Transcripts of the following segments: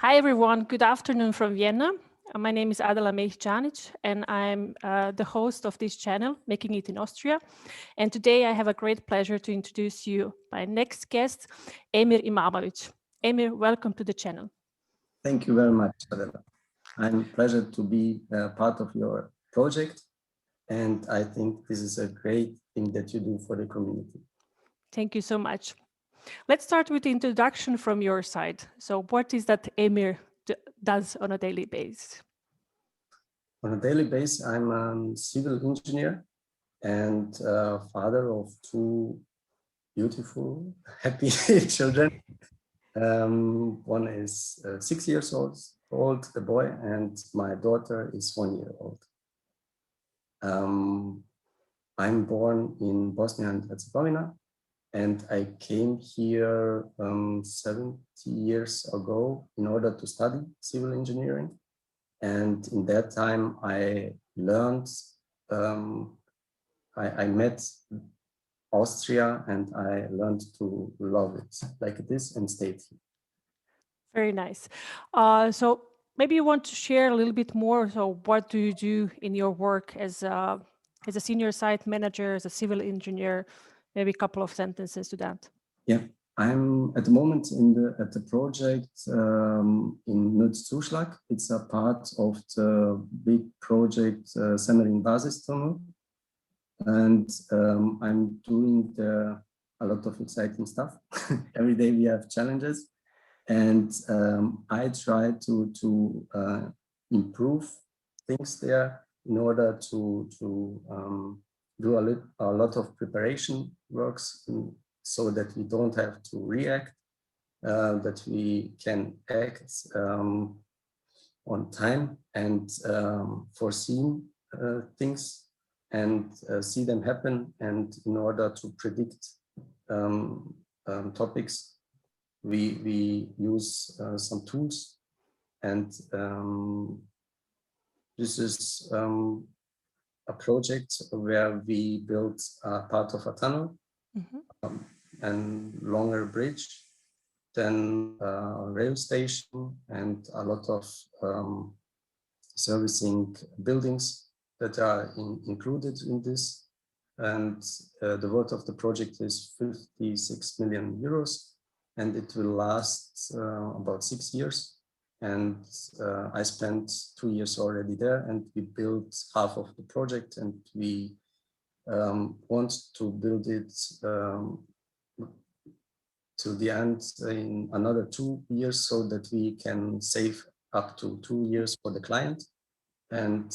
Hi everyone, good afternoon from Vienna. My name is Adela Mehjanic and I'm the host of this channel, Making It in Austria. And today I have a great pleasure to introduce you my next guest, Emir Imamovic. Emir, welcome to the channel. Thank you very much, Adela. I'm pleased to be part of your project, and I think this is a great thing that you do for the community. Thank you so much. Let's start with the introduction from your side. So what is that Emir does on a daily basis? On a daily basis, I'm a civil engineer and father of two beautiful, happy children. One is 6 years old, the boy, and my daughter is 1 year old. I'm born in Bosnia and Herzegovina, and I came here 70 years ago in order to study civil engineering. And in that time, I learned, I met Austria, and I learned to love it like this and stayed here. Very nice. So maybe you want to share a little bit more. So what do you do in your work as a senior site manager, as a civil engineer? Maybe a couple of sentences to that. Yeah, I'm at the moment at the project in Nutzzuschlag. It's a part of the big project Semmering Basis Tunnel. And I'm doing a lot of exciting stuff. Every day we have challenges. And I try to improve things there in order to do a lot of preparation works so that we don't have to react, that we can act on time and foresee things and see them happen. And in order to predict topics, we use some tools, and this is a project where we built a part of a tunnel and longer bridge, then a rail station, and a lot of servicing buildings that are included in this. And the worth of the project is 56 million euros, and it will last about 6 years. And I spent 2 years already there, and we built half of the project, and we want to build it to the end in another 2 years, so that we can save up to 2 years for the client. And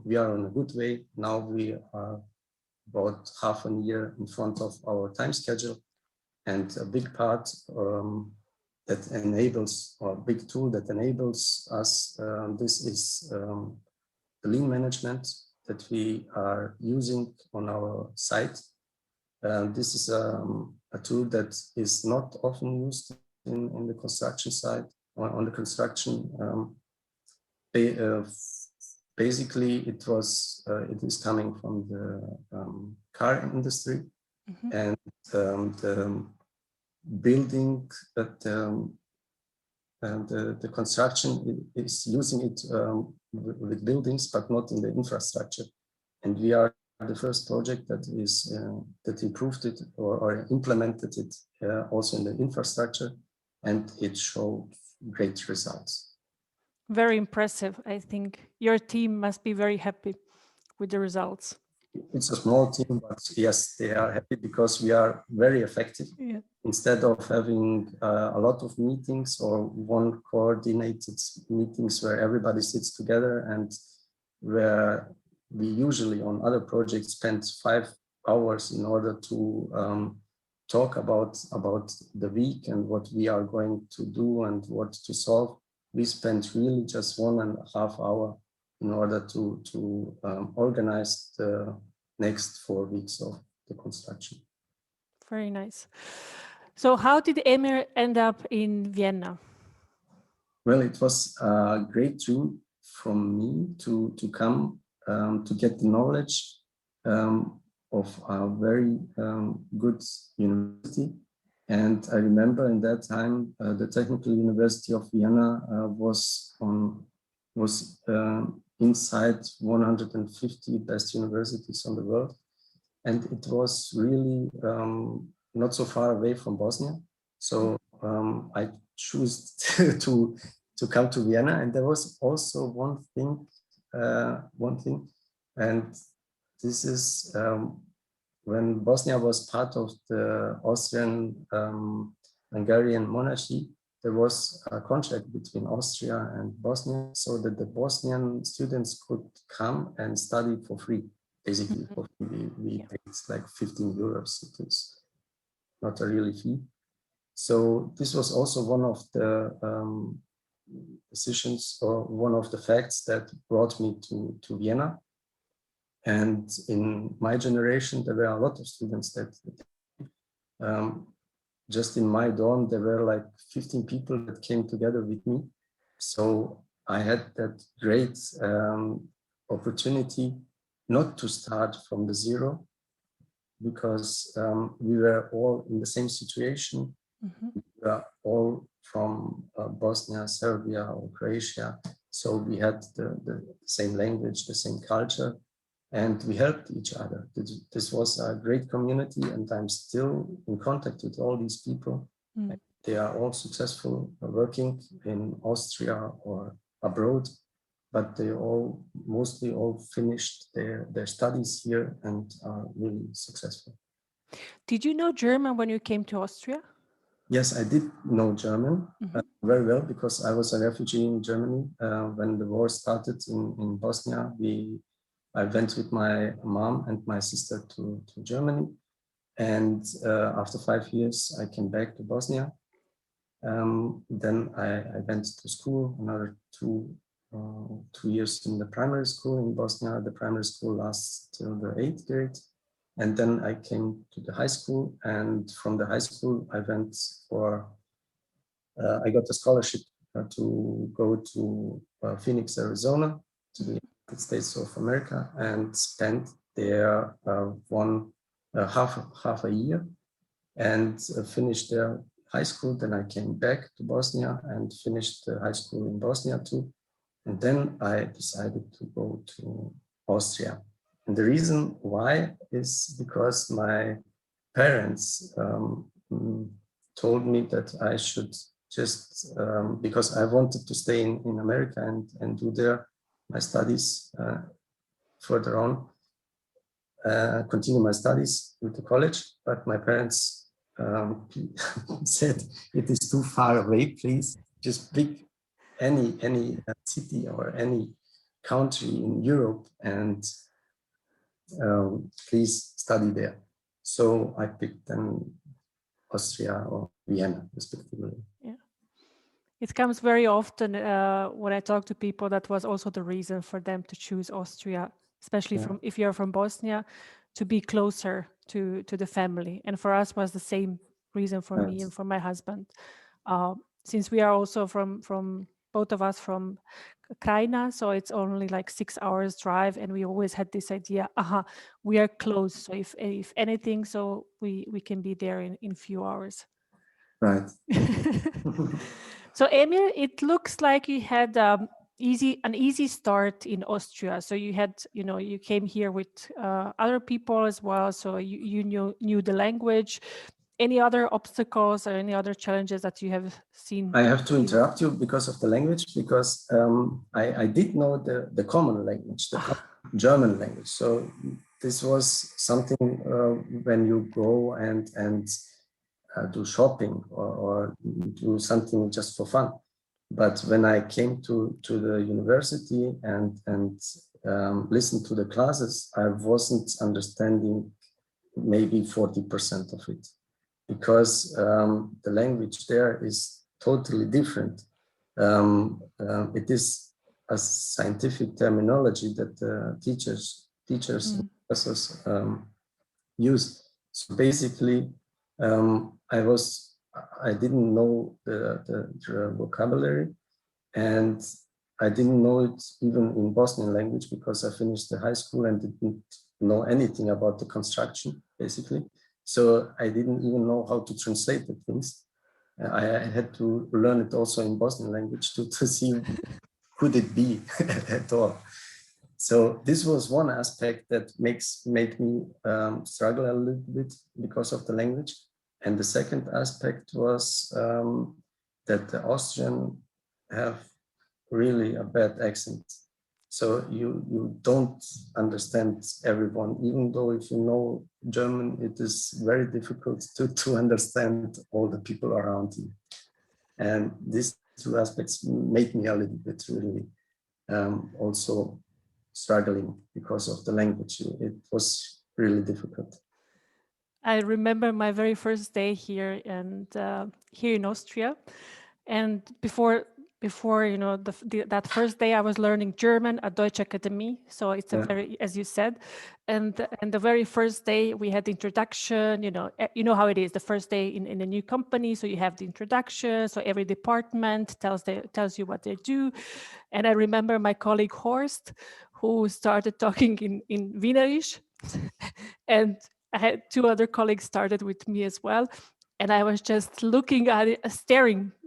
we are on a good way. Now we are about half a year in front of our time schedule. And a big part that enables, or a big tool that enables us, this is the lean management that we are using on our site. This is a tool that is not often used in the construction site, on the construction. Basically, it is coming from the car industry, and the building that the construction is using it with buildings, but not in the infrastructure. And we are the first project that is that improved it or implemented it also in the infrastructure, and it showed great results. Very impressive. I think your team must be very happy with the results. It's a small team, but yes, they are happy because we are very effective. Yeah. Instead of having a lot of meetings or one coordinated meetings where everybody sits together, and where we usually on other projects spend 5 hours in order to talk about the week and what we are going to do and what to solve. We spent really just 1.5 hours in order to organize the next 4 weeks of the construction. Very nice. So how did Emir end up in Vienna? Well, it was a great dream from me to come to get the knowledge of a very good university. And I remember in that time, the Technical University of Vienna was inside 150 best universities on the world. And it was really not so far away from Bosnia. So I chose to come to Vienna. And there was also one thing, and this is when Bosnia was part of the Austrian Hungarian monarchy, there was a contract between Austria and Bosnia so that the Bosnian students could come and study for free. Basically, we paid like 15 euros. It was not a really fee. So this was also one of the decisions or one of the facts that brought me to Vienna. And in my generation, there were a lot of students that just in my dorm, there were like 15 people that came together with me. So I had that great opportunity not to start from the zero, because we were all in the same situation. Mm-hmm. We were all from Bosnia, Serbia, or Croatia. So we had the same language, the same culture, and we helped each other. This was a great community, and I'm still in contact with all these people. Mm. They are all successful working in Austria or abroad, but they mostly all finished their studies here and are really successful. Did you know German when you came to Austria? Yes, I did know German very well, because I was a refugee in Germany. When the war started in Bosnia, I went with my mom and my sister to Germany. And after 5 years, I came back to Bosnia. Then I went to school, another two years in the primary school in Bosnia. The primary school lasts till the 8th grade. And then I came to the high school. And from the high school, I went I got a scholarship to go to Phoenix, Arizona, to the United States of America, and spent there half a year, and finished there high school. Then I came back to Bosnia and finished the high school in Bosnia too. And then I decided to go to Austria. And the reason why is because my parents told me that I should just, because I wanted to stay in America and do there my studies further on, continue my studies with the college. But my parents said, it is too far away, please just pick any city or any country in Europe and please study there. So I picked then Austria or Vienna, respectively. Yeah. It comes very often when I talk to people, that was also the reason for them to choose Austria, especially if you're from Bosnia, to be closer to the family. And for us was the same reason for me and for my husband. Since we are also from both of us from Krajina, so it's only like 6 hours drive, and we always had this idea, we are close, so if anything, so we can be there in few hours. Right. So Emir, it looks like you had an easy start in Austria. So you had, you came here with other people as well, so you knew the language. Any other obstacles or any other challenges that you have seen? I have to interrupt you because of the language, because I did know the common language, the German language. So this was something when you go and do shopping or do something just for fun. But when I came to the university and listened to the classes, I wasn't understanding maybe 40% of it, because the language there is totally different. It is a scientific terminology that teachers and professors use. So basically, I didn't know the vocabulary, and I didn't know it even in Bosnian language, because I finished the high school and didn't know anything about the construction, basically. So I didn't even know how to translate the things. I had to learn it also in Bosnian language to see could it be at all. So this was one aspect that made me struggle a little bit because of the language. And the second aspect was that the Austrian have really a bad accent. So you don't understand everyone, even though if you know German, it is very difficult to understand all the people around you. And these two aspects made me a little bit really also struggling because of the language. It was really difficult. I remember my very first day here and here in Austria, and before you know that first day I was learning German at Deutsche Akademie, so it's a very, as you said, and the very first day we had the introduction. You know how it is the first day in a new company, so you have the introduction, so every department tells you what they do. And I remember my colleague Horst, who started talking in Wienerisch, and I had two other colleagues started with me as well. And I was just looking at it,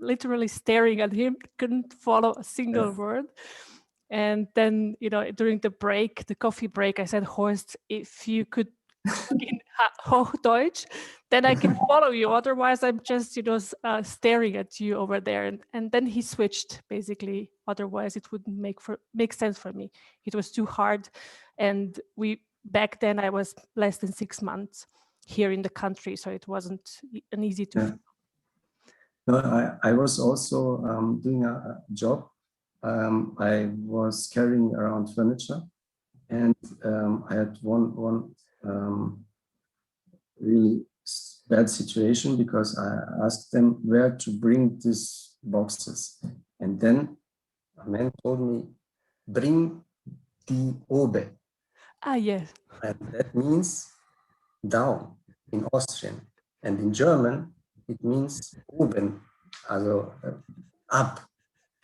literally staring at him, couldn't follow a single word. And then, you know, during the break, the coffee break, I said, Horst, if you could talk in Hochdeutsch, then I can follow you. Otherwise, I'm just, you know, staring at you over there. And then he switched, basically. Otherwise, it wouldn't make sense for me. It was too hard. And back then, I was less than 6 months here in the country, so it wasn't an easy to. No, I was also doing a job. I was carrying around furniture, and I had one really bad situation because I asked them where to bring these boxes, and then a man told me, "Bring die Obe." Ah, yes. And that means down in Austrian, and in German it means oben, also up.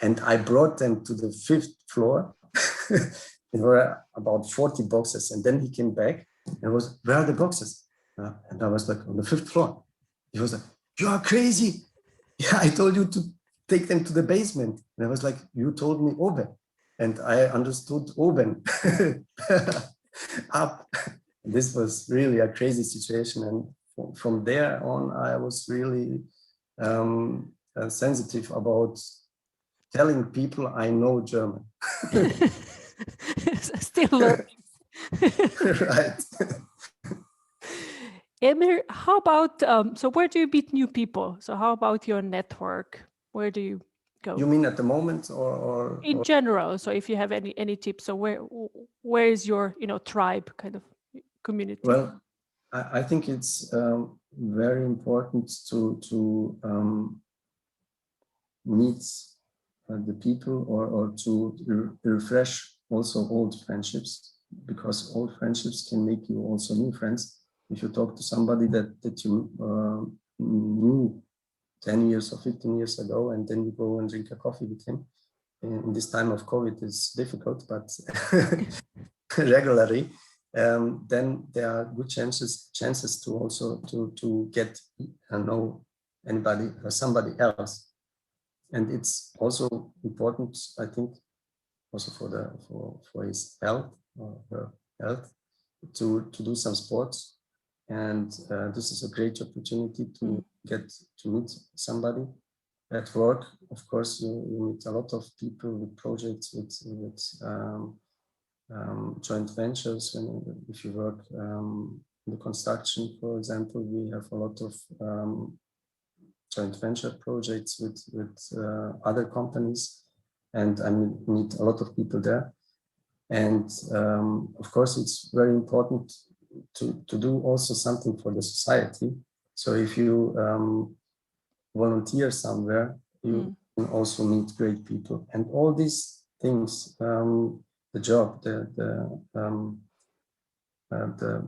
And I brought them to the 5th floor. There were about 40 boxes, and then he came back and was, "Where are the boxes?" And I was like, "On the 5th floor." He was like, "You are crazy. Yeah, I told you to take them to the basement." And I was like, "You told me oben." And I understood oben, up. This was really a crazy situation. And from there on, I was really sensitive about telling people I know German. Still learning. Right. Emir, how about, so where do you meet new people? So how about your network? Where do you go? You mean at the moment or in general? So if you have any tips, so where is your, you know, tribe kind of community? Well, I think it's very important to meet the people or to refresh also old friendships, because old friendships can make you also new friends. If you talk to somebody that you knew 10 years or 15 years ago, and then you go and drink a coffee with him, in this time of COVID is difficult, but regularly, then there are good chances to also to get know anybody or somebody else. And it's also important, I think, also for his health or her health, to do some sports. And this is a great opportunity to get to meet somebody. At work, of course, you meet a lot of people with projects, with joint ventures. If you work in the construction, for example, we have a lot of joint venture projects with other companies, and I meet a lot of people there. And of course, it's very important to do also something for the society. So if you volunteer somewhere, you can also meet great people. And all these things, the job, the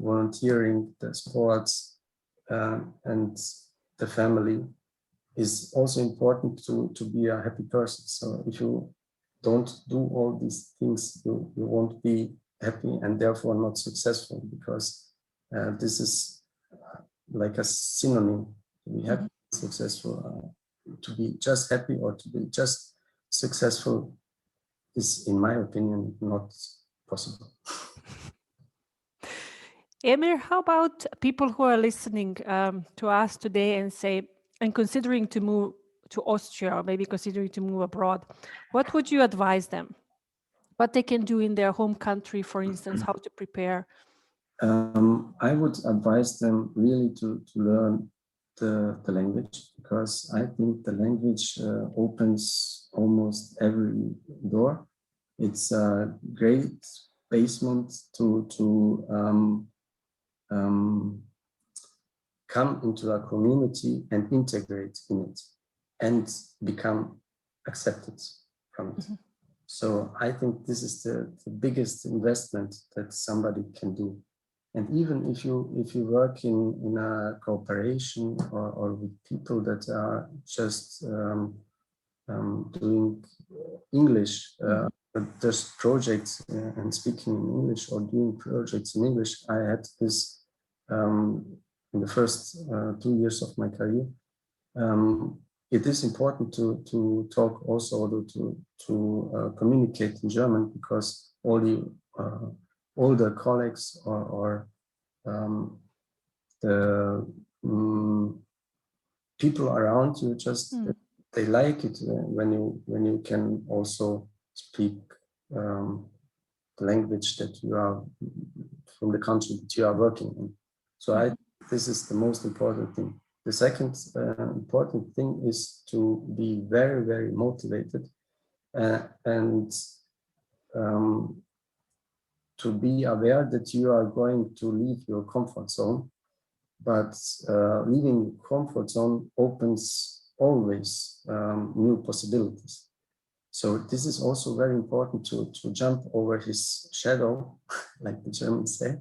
volunteering, the sports, and the family, is also important to be a happy person. So if you don't do all these things, you won't be happy and therefore not successful, because this is like a synonym to be happy, successful. To be just happy or to be just successful is, in my opinion, not possible. Emir, how about people who are listening to us today and considering to move to Austria, or maybe considering to move abroad? What would you advise them? What they can do in their home country, for instance, how to prepare? I would advise them really to learn the language, because I think the language opens almost every door. It's a great basement to come into a community and integrate in it and become accepted from it. So I think this is the biggest investment that somebody can do. And even if you work in a cooperation or with people that are just doing English, just projects and speaking in English or doing projects in English, I had this in the first 2 years of my career. It is important to talk also to communicate in German, because all the older colleagues or the people around you just they like it when you can also speak the language that you are from the country that you are working in. So this is the most important thing. The second important thing is to be very, very motivated and to be aware that you are going to leave your comfort zone, but leaving comfort zone opens always new possibilities. So this is also very important to jump over his shadow, like the Germans say,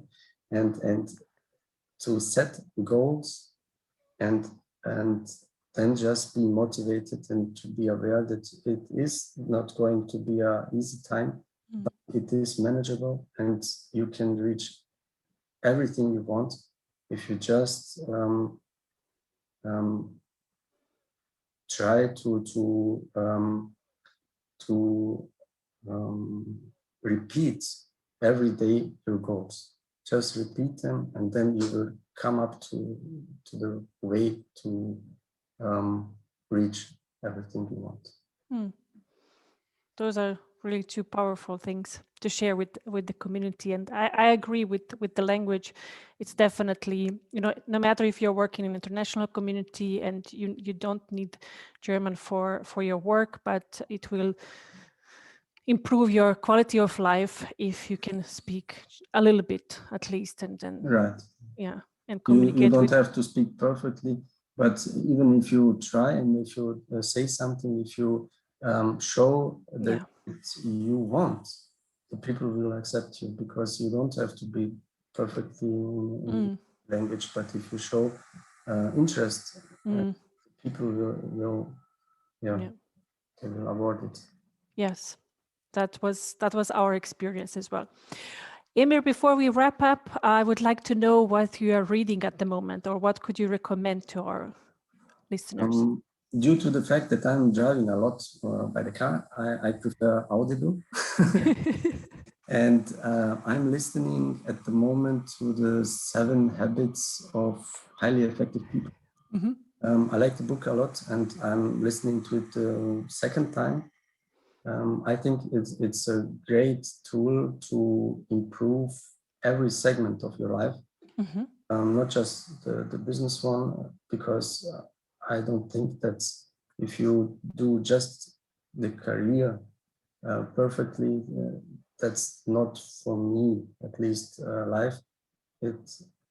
and to set goals and then just be motivated and to be aware that it is not going to be an easy time, but it is manageable and you can reach everything you want if you just try to repeat every day your goals. Just repeat them, and then you will come up to the way to reach everything you want. Those are really two powerful things to share with the community, and I agree with the language. It's definitely, no matter if you're working in an international community and you don't need German for your work, but it will improve your quality of life if you can speak a little bit at least, and then and communicate. You don't have to speak perfectly, but even if you try and if you say something, if you show that you want, the people will accept you, because you don't have to be perfectly in language, but if you show interest, people will they will award it. Yes, that was our experience as well. Emir, before we wrap up, I would like to know what you are reading at the moment, or what could you recommend to our listeners? Due to the fact that I'm driving a lot by the car, I prefer Audible. And I'm listening at the moment to the 7 Habits of Highly Effective People. I like the book a lot, and I'm listening to it the second time. I think it's a great tool to improve every segment of your life, not just the business one, because I don't think that if you do just the career perfectly, that's not for me, at least life.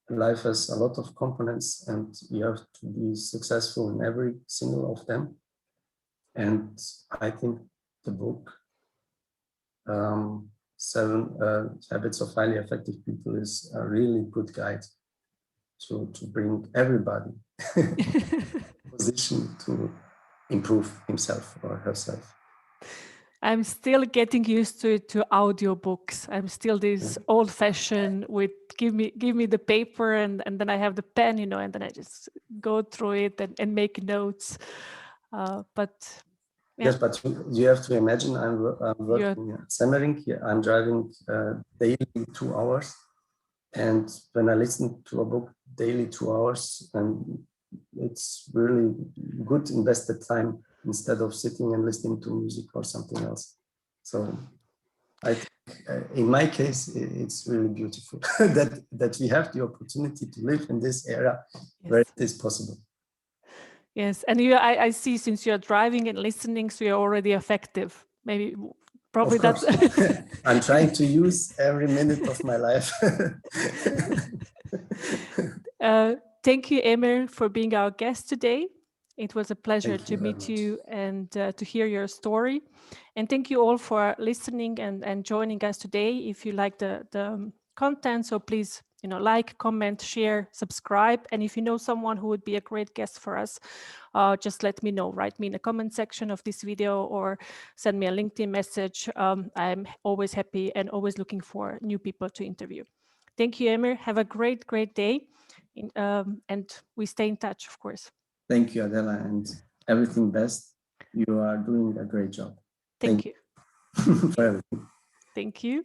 Life has a lot of components, and you have to be successful in every single of them. And I think the book 7 Habits of Highly Effective People is a really good guide to bring everybody in a position to improve himself or herself. I'm still getting used to audiobooks. I'm still this old-fashioned with give me the paper and then I have the pen, and then I just go through it and make notes. But yeah. Yes, but you have to imagine I'm working at Semmering here. I'm driving daily 2 hours. And when I listen to a book daily 2 hours, and it's really good invested time instead of sitting and listening to music or something else. So I think in my case, it's really beautiful that we have the opportunity to live in this era where it is possible. Yes, and I see since you're driving and listening, so you're already effective. Maybe, probably that's. I'm trying to use every minute of my life. Thank you, Emir, for being our guest today. It was a pleasure to meet you and to hear your story. And thank you all for listening and joining us today. If you like the content, so please, like, comment, share, subscribe. And if you know someone who would be a great guest for us, just let me know. Write me in the comment section of this video or send me a LinkedIn message. I'm always happy and always looking for new people to interview. Thank you, Emir. Have a great, great day. And we stay in touch, of course. Thank you, Adela, and everything best. You are doing a great job. Thank you for everything. Thank you.